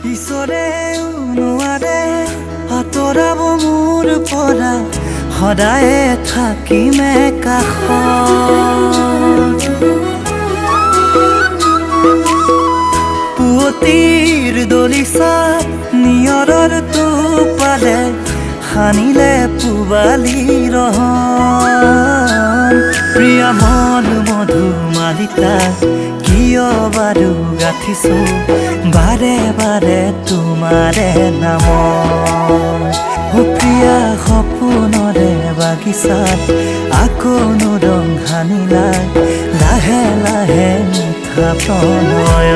ঈশ্বৰেও নোৱাৰে আঁতৰাব মোৰ পৰা সদায়ে থাকিমে কাষত পুৱতিৰ দলিচাত নিয়ৰৰ টোপালে সানিলে পুবালি ৰহন প্ৰিয়া মন মধুমালিকা কিয় বাৰু গাঁঠিছো বাৰে বাৰে তোমাৰে নাম প্ৰিয়া সপোনৰে বাগিচাত আকৌনো ৰং সানিলা লাহে লাহে মিঠা প্ৰণয়